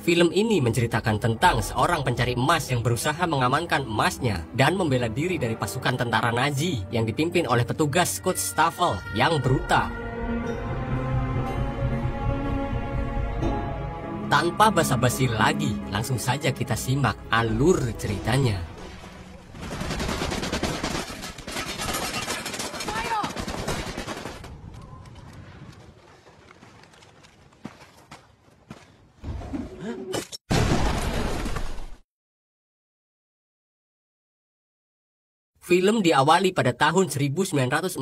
Film ini menceritakan tentang seorang pencari emas yang berusaha mengamankan emasnya dan membela diri dari pasukan tentara Nazi yang dipimpin oleh petugas Schutzstaffel yang brutal. Tanpa basa-basi lagi, langsung saja kita simak alur ceritanya. Film diawali pada tahun 1944.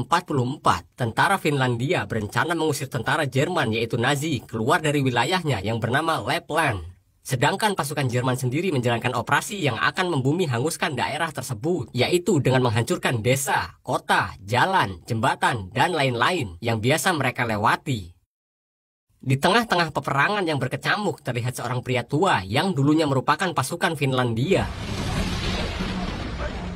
Tentara Finlandia berencana mengusir tentara Jerman yaitu Nazi keluar dari wilayahnya yang bernama Lapland. Sedangkan pasukan Jerman sendiri menjalankan operasi yang akan membumi hanguskan daerah tersebut, yaitu dengan menghancurkan desa, kota, jalan, jembatan, dan lain-lain yang biasa mereka lewati. Di tengah-tengah peperangan yang berkecamuk terlihat seorang pria tua yang dulunya merupakan pasukan Finlandia.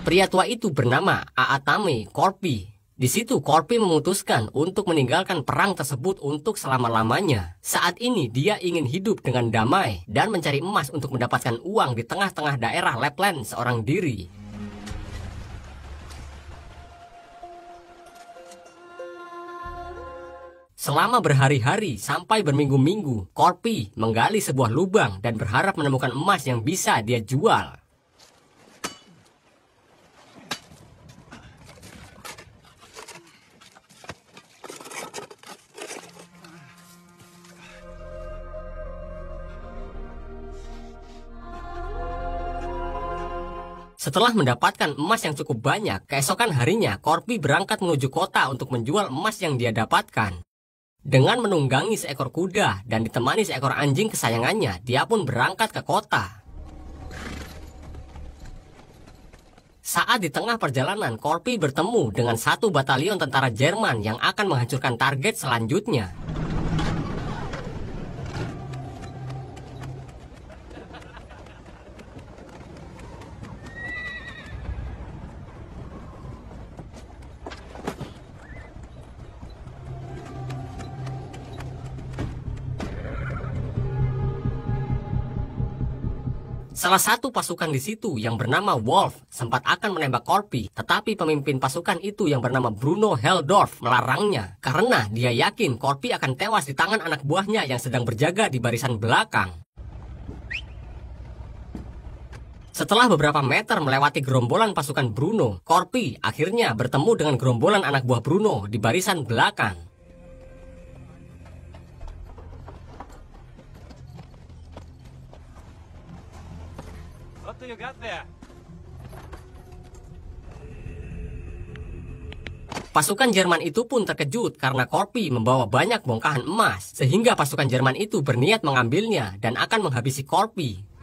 Pria tua itu bernama Aatame Korpi. Di situ Korpi memutuskan untuk meninggalkan perang tersebut untuk selama-lamanya. Saat ini dia ingin hidup dengan damai dan mencari emas untuk mendapatkan uang di tengah-tengah daerah Lapland seorang diri. Selama berhari-hari sampai berminggu-minggu, Korpi menggali sebuah lubang dan berharap menemukan emas yang bisa dia jual. Setelah mendapatkan emas yang cukup banyak, keesokan harinya Korpi berangkat menuju kota untuk menjual emas yang dia dapatkan. Dengan menunggangi seekor kuda dan ditemani seekor anjing kesayangannya, dia pun berangkat ke kota. Saat di tengah perjalanan, Korpi bertemu dengan satu batalion tentara Jerman yang akan menghancurkan target selanjutnya. Salah satu pasukan di situ yang bernama Wolf sempat akan menembak Korpi, tetapi pemimpin pasukan itu yang bernama Bruno Helldorf melarangnya karena dia yakin Korpi akan tewas di tangan anak buahnya yang sedang berjaga di barisan belakang. Setelah beberapa meter melewati gerombolan pasukan Bruno, Korpi akhirnya bertemu dengan gerombolan anak buah Bruno di barisan belakang. Pasukan Jerman itu pun terkejut karena Korpi membawa banyak bongkahan emas, sehingga pasukan Jerman itu berniat mengambilnya dan akan menghabisi Korpi.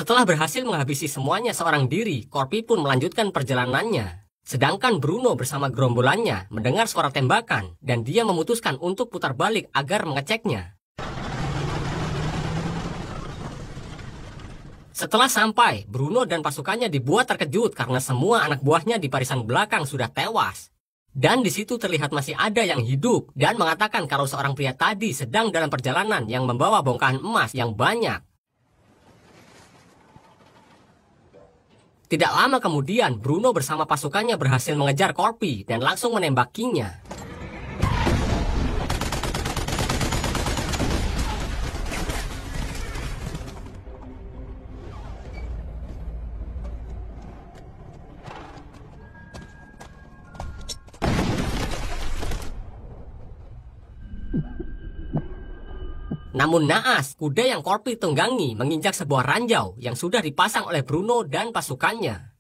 Setelah berhasil menghabisi semuanya seorang diri, Korpi pun melanjutkan perjalanannya. Sedangkan Bruno bersama gerombolannya mendengar suara tembakan dan dia memutuskan untuk putar balik agar mengeceknya. Setelah sampai, Bruno dan pasukannya dibuat terkejut karena semua anak buahnya di barisan belakang sudah tewas. Dan di situ terlihat masih ada yang hidup dan mengatakan kalau seorang pria tadi sedang dalam perjalanan yang membawa bongkahan emas yang banyak. Tidak lama kemudian, Bruno bersama pasukannya berhasil mengejar Korpi dan langsung menembakinya. Namun naas, kuda yang Korpi tunggangi menginjak sebuah ranjau yang sudah dipasang oleh Bruno dan pasukannya.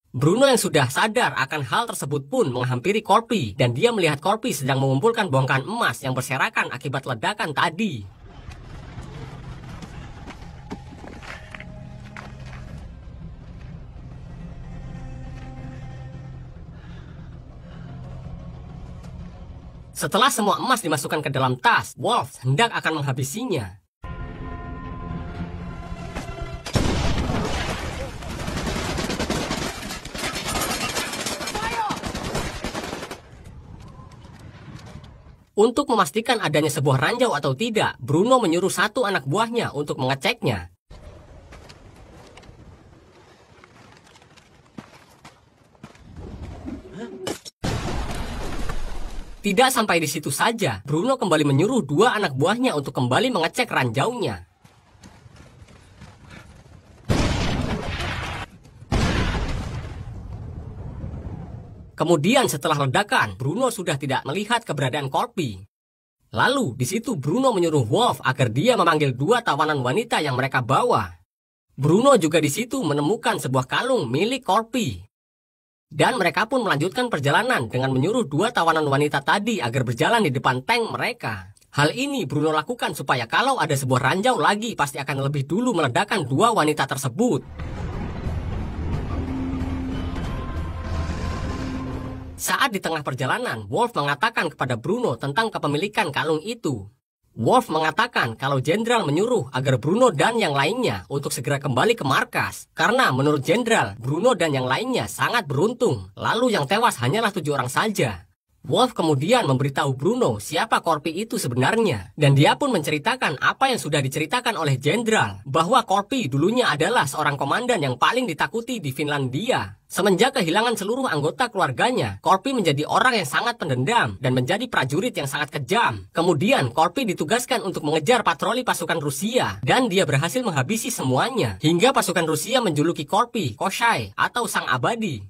Bruno yang sudah sadar akan hal tersebut pun menghampiri Korpi dan dia melihat Korpi sedang mengumpulkan bongkahan emas yang berserakan akibat ledakan tadi. Setelah semua emas dimasukkan ke dalam tas, Wolf hendak akan menghabisinya. Untuk memastikan adanya sebuah ranjau atau tidak, Bruno menyuruh satu anak buahnya untuk mengeceknya. Tidak sampai di situ saja, Bruno kembali menyuruh dua anak buahnya untuk kembali mengecek ranjaunya. Kemudian setelah ledakan, Bruno sudah tidak melihat keberadaan Corpy. Lalu di situ Bruno menyuruh Wolf agar dia memanggil dua tawanan wanita yang mereka bawa. Bruno juga di situ menemukan sebuah kalung milik Corpy. Dan mereka pun melanjutkan perjalanan dengan menyuruh dua tawanan wanita tadi agar berjalan di depan tank mereka. Hal ini Bruno lakukan supaya kalau ada sebuah ranjau lagi pasti akan lebih dulu meledakkan dua wanita tersebut. Saat di tengah perjalanan, Wolf mengatakan kepada Bruno tentang kepemilikan kalung itu. Wolf mengatakan kalau Jenderal menyuruh agar Bruno dan yang lainnya untuk segera kembali ke markas. Karena menurut Jenderal, Bruno dan yang lainnya sangat beruntung. Lalu yang tewas hanyalah 7 orang saja. Wolf kemudian memberitahu Bruno siapa Corpy itu sebenarnya. Dan dia pun menceritakan apa yang sudah diceritakan oleh Jenderal. Bahwa Corpy dulunya adalah seorang komandan yang paling ditakuti di Finlandia. Semenjak kehilangan seluruh anggota keluarganya, Corpy menjadi orang yang sangat pendendam dan menjadi prajurit yang sangat kejam. Kemudian Corpy ditugaskan untuk mengejar patroli pasukan Rusia. Dan dia berhasil menghabisi semuanya. Hingga pasukan Rusia menjuluki Corpy, Koshai, atau Sang Abadi.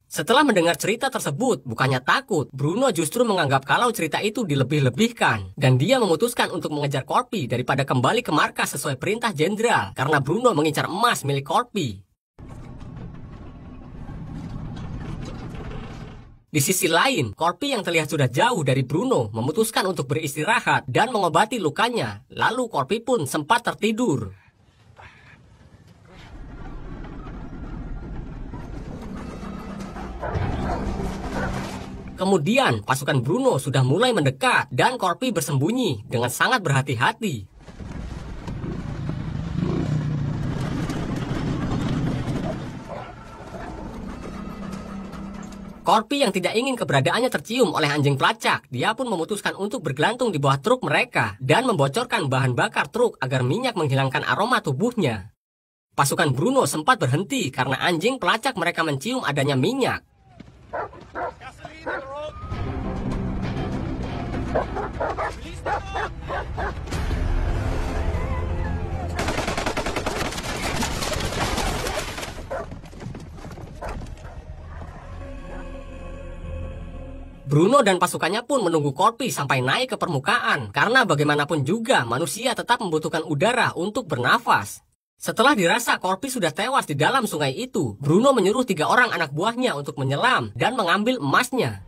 Setelah mendengar cerita tersebut, bukannya takut, Bruno justru menganggap kalau cerita itu dilebih-lebihkan. Dan dia memutuskan untuk mengejar Corpy daripada kembali ke markas sesuai perintah Jenderal. Karena Bruno mengincar emas milik Corpy. Di sisi lain, Corpy yang terlihat sudah jauh dari Bruno memutuskan untuk beristirahat dan mengobati lukanya. Lalu Corpy pun sempat tertidur. Kemudian pasukan Bruno sudah mulai mendekat dan Corpy bersembunyi dengan sangat berhati-hati. Corpy yang tidak ingin keberadaannya tercium oleh anjing pelacak, dia pun memutuskan untuk bergelantung di bawah truk mereka dan membocorkan bahan bakar truk agar minyak menghilangkan aroma tubuhnya. Pasukan Bruno sempat berhenti karena anjing pelacak mereka mencium adanya minyak. Bruno dan pasukannya pun menunggu Corpy sampai naik ke permukaan, karena bagaimanapun juga manusia tetap membutuhkan udara untuk bernafas. Setelah dirasa Corpy sudah tewas di dalam sungai itu, Bruno menyuruh 3 orang anak buahnya untuk menyelam dan mengambil emasnya.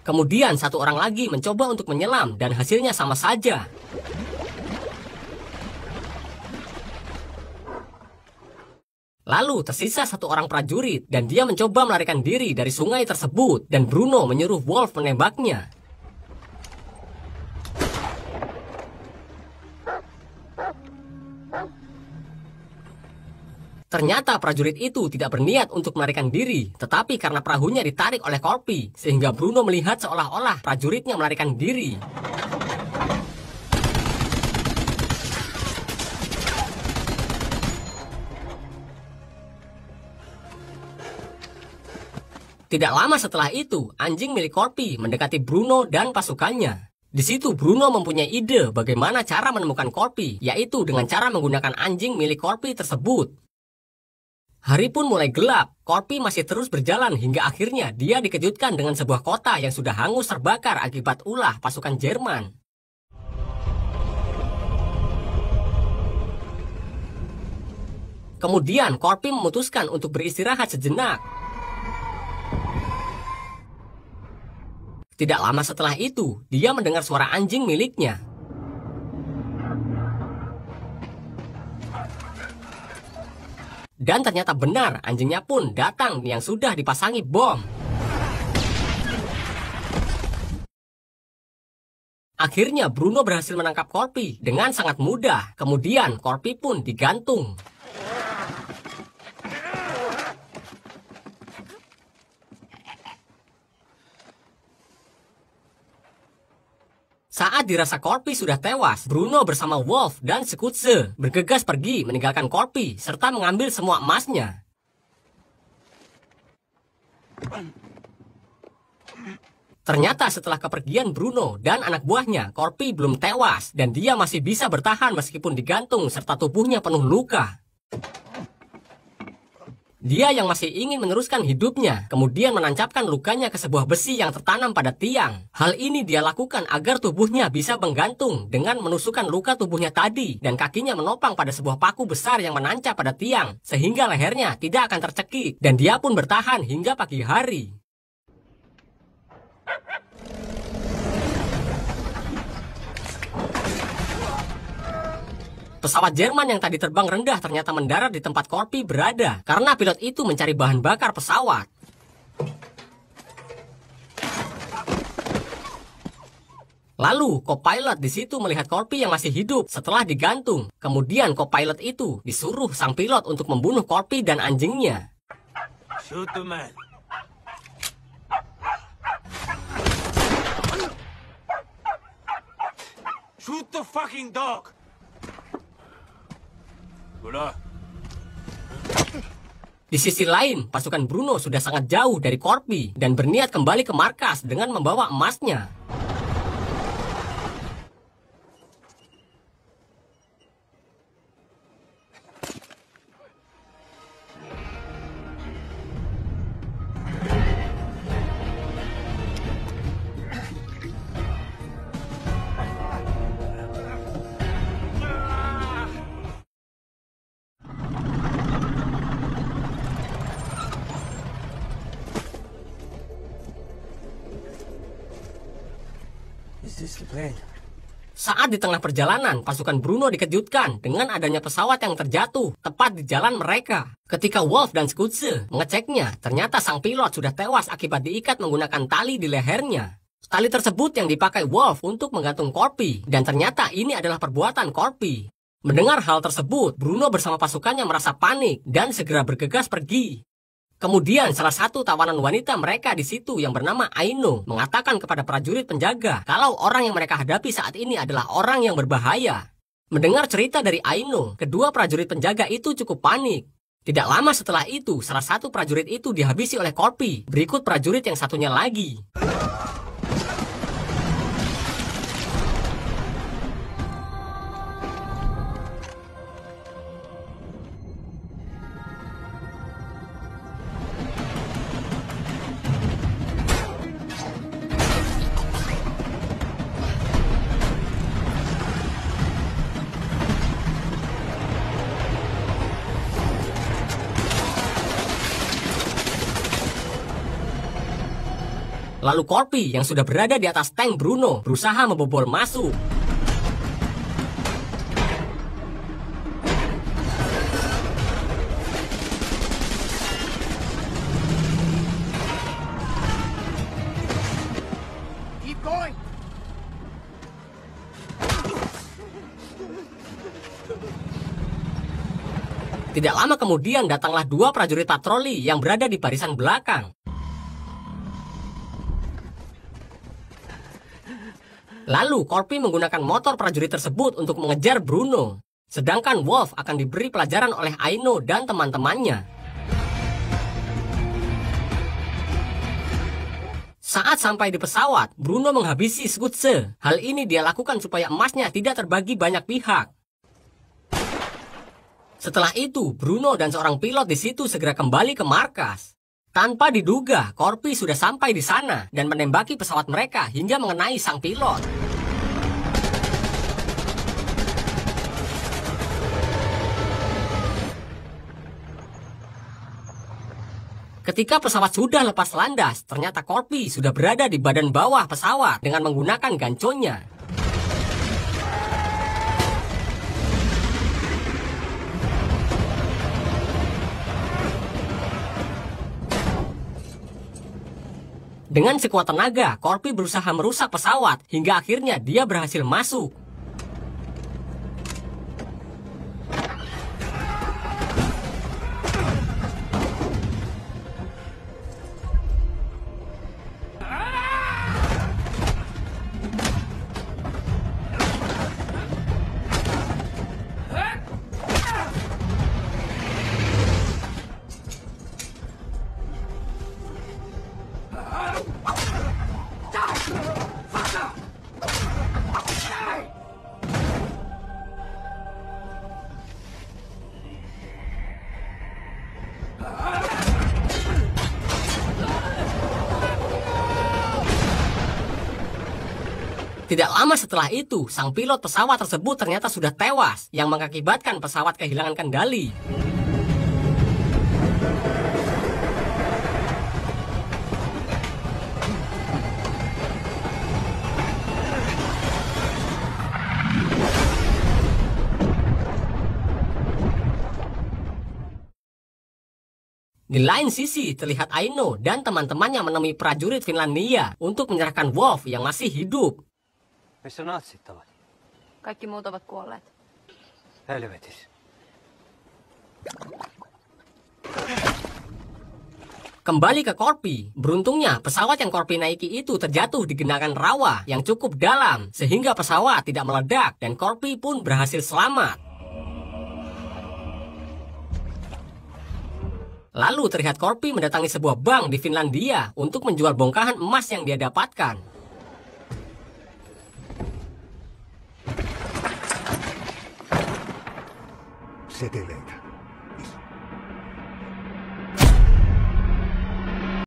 Kemudian 1 orang lagi mencoba untuk menyelam dan hasilnya sama saja. Lalu tersisa 1 orang prajurit dan dia mencoba melarikan diri dari sungai tersebut dan Bruno menyuruh Wolf menembaknya. Ternyata prajurit itu tidak berniat untuk melarikan diri, tetapi karena perahunya ditarik oleh Corpy, sehingga Bruno melihat seolah-olah prajuritnya melarikan diri. Tidak lama setelah itu, anjing milik Corpy mendekati Bruno dan pasukannya. Di situ Bruno mempunyai ide bagaimana cara menemukan Corpy, yaitu dengan cara menggunakan anjing milik Corpy tersebut. Hari pun mulai gelap, Corpy masih terus berjalan hingga akhirnya dia dikejutkan dengan sebuah kota yang sudah hangus terbakar akibat ulah pasukan Jerman. Kemudian Corpy memutuskan untuk beristirahat sejenak. Tidak lama setelah itu, dia mendengar suara anjing miliknya. Dan ternyata benar, anjingnya pun datang yang sudah dipasangi bom. Akhirnya Bruno berhasil menangkap Corby dengan sangat mudah. Kemudian Corby pun digantung. Saat dirasa Corby sudah tewas, Bruno bersama Wolf dan Skutze bergegas pergi meninggalkan Corby serta mengambil semua emasnya. Ternyata setelah kepergian Bruno dan anak buahnya, Corby belum tewas dan dia masih bisa bertahan meskipun digantung serta tubuhnya penuh luka. Dia yang masih ingin meneruskan hidupnya, kemudian menancapkan lukanya ke sebuah besi yang tertanam pada tiang. Hal ini dia lakukan agar tubuhnya bisa menggantung dengan menusukkan luka tubuhnya tadi, dan kakinya menopang pada sebuah paku besar yang menancap pada tiang, sehingga lehernya tidak akan tercekik, dan dia pun bertahan hingga pagi hari. Pesawat Jerman yang tadi terbang rendah ternyata mendarat di tempat Corby berada karena pilot itu mencari bahan bakar pesawat. Lalu, co-pilot di situ melihat Corby yang masih hidup setelah digantung. Kemudian co-pilot itu disuruh sang pilot untuk membunuh Corby dan anjingnya. Shoot the man. Shoot the fucking dog. Di sisi lain, pasukan Bruno sudah sangat jauh dari Corby dan berniat kembali ke markas dengan membawa emasnya. Saat di tengah perjalanan, pasukan Bruno dikejutkan dengan adanya pesawat yang terjatuh tepat di jalan mereka. Ketika Wolf dan Skutze mengeceknya, ternyata sang pilot sudah tewas akibat diikat menggunakan tali di lehernya. Tali tersebut yang dipakai Wolf untuk menggantung Corby, dan ternyata ini adalah perbuatan Corby. Mendengar hal tersebut, Bruno bersama pasukannya merasa panik dan segera bergegas pergi. Kemudian salah satu tawanan wanita mereka di situ yang bernama Aino mengatakan kepada prajurit penjaga kalau orang yang mereka hadapi saat ini adalah orang yang berbahaya. Mendengar cerita dari Aino, kedua prajurit penjaga itu cukup panik. Tidak lama setelah itu, salah satu prajurit itu dihabisi oleh Corby. Berikut prajurit yang satunya lagi. Lalu Corby yang sudah berada di atas tank Bruno berusaha membobol masuk. Keep going. Tidak lama kemudian datanglah dua prajurit patroli yang berada di barisan belakang. Lalu, Corby menggunakan motor prajurit tersebut untuk mengejar Bruno. Sedangkan Wolf akan diberi pelajaran oleh Aino dan teman-temannya. Saat sampai di pesawat, Bruno menghabisi Skutze. Hal ini dia lakukan supaya emasnya tidak terbagi banyak pihak. Setelah itu, Bruno dan seorang pilot di situ segera kembali ke markas. Tanpa diduga, Corby sudah sampai di sana dan menembaki pesawat mereka hingga mengenai sang pilot. Ketika pesawat sudah lepas landas, ternyata Corby sudah berada di badan bawah pesawat dengan menggunakan ganconnya. Dengan sekuat tenaga, Korpi berusaha merusak pesawat hingga akhirnya dia berhasil masuk. Tidak lama setelah itu, sang pilot pesawat tersebut ternyata sudah tewas, yang mengakibatkan pesawat kehilangan kendali. Di lain sisi, terlihat Aino dan teman-temannya menemui prajurit Finlandia untuk menyerahkan Wolf yang masih hidup. Missä natsit ovat? Kaikki muut ovat kuolleet. Helvetis. Kembali ke Korpi, beruntungnya pesawat yang Korpi naiki itu terjatuh di genangan rawa yang cukup dalam, sehingga pesawat tidak meledak dan Korpi pun berhasil selamat. Lalu terlihat Korpi mendatangi sebuah bank di Finlandia untuk menjual bongkahan emas yang dia dapatkan. Seteleitä.